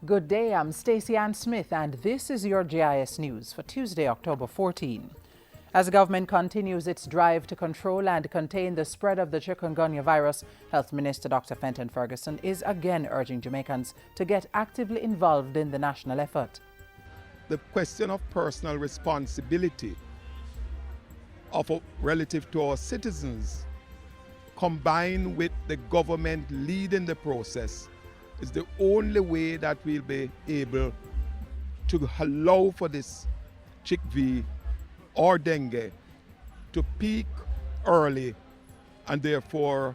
Good day, I'm Stacey Ann Smith and this is your JIS News for Tuesday, October 14. As the government continues its drive to control and contain the spread of the chikungunya virus, Health Minister Dr. Fenton Ferguson is again urging Jamaicans to get actively involved in the national effort. The question of personal responsibility relative to our citizens, combined with the government leading the process, is the only way that we'll be able to allow for this Chik-V or dengue to peak early and therefore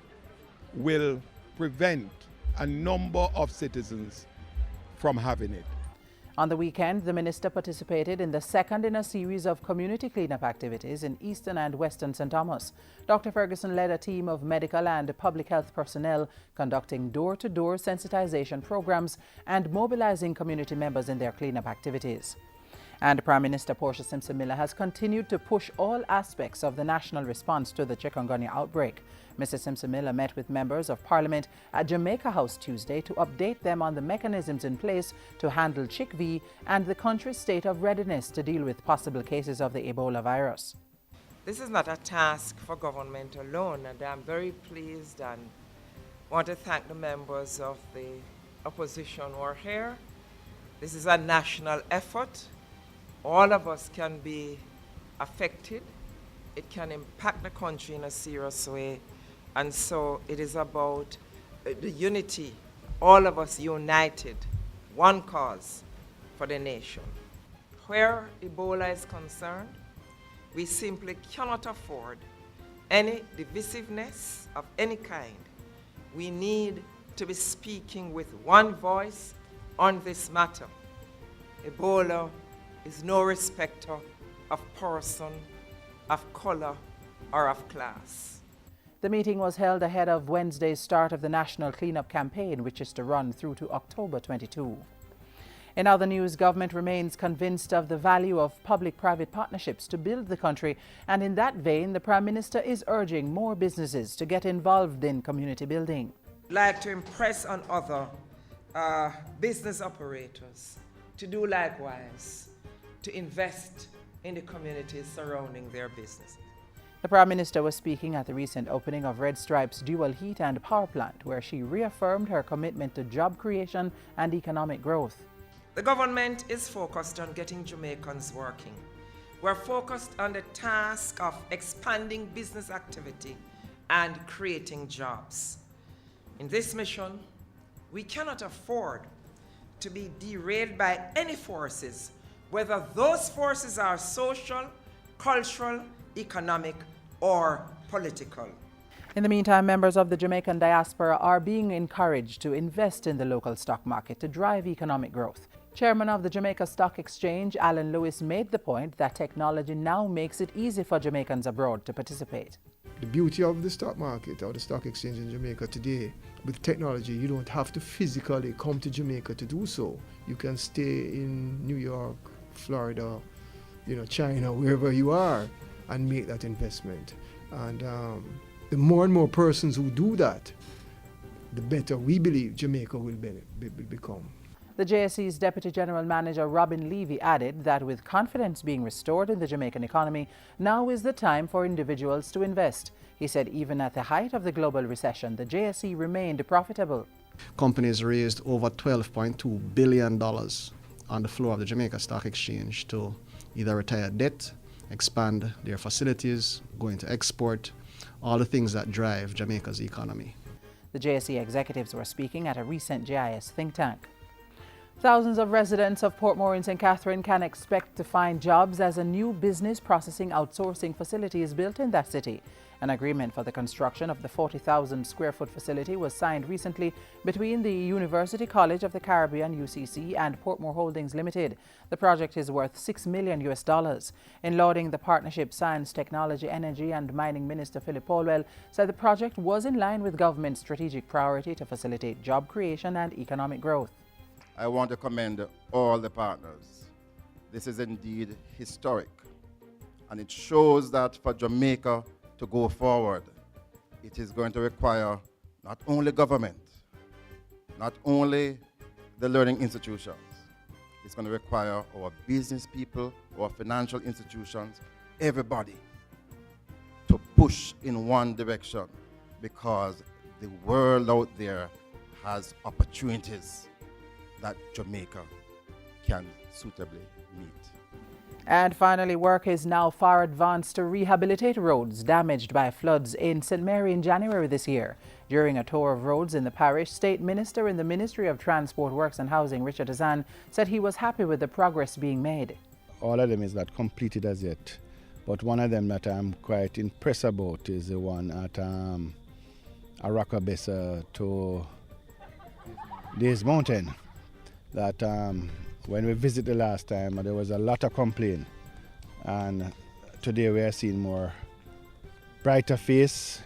will prevent a number of citizens from having it. On the weekend, the minister participated in the second in a series of community cleanup activities in Eastern and Western St. Thomas. Dr. Ferguson led a team of medical and public health personnel conducting door-to-door sensitization programs and mobilizing community members in their cleanup activities. And Prime Minister Portia Simpson Miller has continued to push all aspects of the national response to the chikungunya outbreak. Mr. Simpson Miller met with members of Parliament at Jamaica House Tuesday to update them on the mechanisms in place to handle Chik-V and the country's state of readiness to deal with possible cases of the Ebola virus. This is not a task for government alone, and I'm very pleased and want to thank the members of the opposition who are here. This is a national effort. All of us can be affected. It can impact the country in a serious way. And so it is about the unity, all of us united, one cause for the nation. Where Ebola is concerned, we simply cannot afford any divisiveness of any kind. We need to be speaking with one voice on this matter. Ebola is no respecter of person, of color, or of class. The meeting was held ahead of Wednesday's start of the National Cleanup Campaign, which is to run through to October 22. In other news, government remains convinced of the value of public-private partnerships to build the country, and in that vein, the Prime Minister is urging more businesses to get involved in community building. I'd like to impress on other business operators to do likewise, to invest in the communities surrounding their businesses. The Prime Minister was speaking at the recent opening of Red Stripe's dual heat and power plant, where she reaffirmed her commitment to job creation and economic growth. The government is focused on getting Jamaicans working. We're focused on the task of expanding business activity and creating jobs. In this mission, we cannot afford to be derailed by any forces, whether those forces are social, cultural, economic, or political. In the meantime, members of the Jamaican diaspora are being encouraged to invest in the local stock market to drive economic growth. Chairman of the Jamaica Stock Exchange, Alan Lewis, made the point that technology now makes it easy for Jamaicans abroad to participate. The beauty of the stock market or the stock exchange in Jamaica today, with technology, you don't have to physically come to Jamaica to do so. You can stay in New York, Florida, China, wherever you are, and make that investment. And the more and more persons who do that, the better we believe Jamaica will become. The JSE's Deputy General Manager Robin Levy added that with confidence being restored in the Jamaican economy, now is the time for individuals to invest. He said even at the height of the global recession, the JSE remained profitable. Companies raised over $12.2 billion on the floor of the Jamaica Stock Exchange to either retire debt, expand their facilities, go into export, all the things that drive Jamaica's economy. The JSE executives were speaking at a recent JIS think tank. Thousands of residents of Portmore in St. Catherine can expect to find jobs as a new business processing outsourcing facility is built in that city. An agreement for the construction of the 40,000 square foot facility was signed recently between the University College of the Caribbean UCC and Portmore Holdings Limited. The project is worth $6 million. In lauding the partnership, Science, Technology, Energy and Mining Minister Philip Polwell said the project was in line with government's strategic priority to facilitate job creation and economic growth. I want to commend all the partners. This is indeed historic, and it shows that for Jamaica to go forward, it is going to require not only government, not only the learning institutions. It's going to require our business people, our financial institutions, everybody to push in one direction, because the world out there has opportunities that Jamaica can suitably meet. And finally, work is now far advanced to rehabilitate roads damaged by floods in St. Mary in January this year. During a tour of roads in the parish, State Minister in the Ministry of Transport, Works and Housing, Richard Azan, said he was happy with the progress being made. All of them is not completed as yet, but one of them that I'm quite impressed about is the one at Arakabesa to this mountain. That when we visited the last time, there was a lot of complaint, and today we are seeing more brighter face,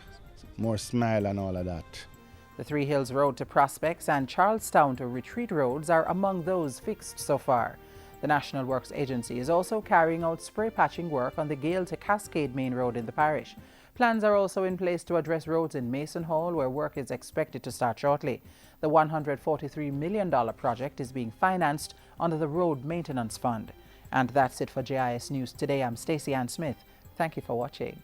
more smile and all of that. The Three Hills Road to Prospects and Charlestown to Retreat roads are among those fixed so far. The National Works Agency is also carrying out spray patching work on the Gale to Cascade Main Road in the parish. Plans are also in place to address roads in Mason Hall, where work is expected to start shortly. The $143 million project is being financed under the Road Maintenance Fund. And that's it for JIS News Today. I'm Stacey Ann Smith. Thank you for watching.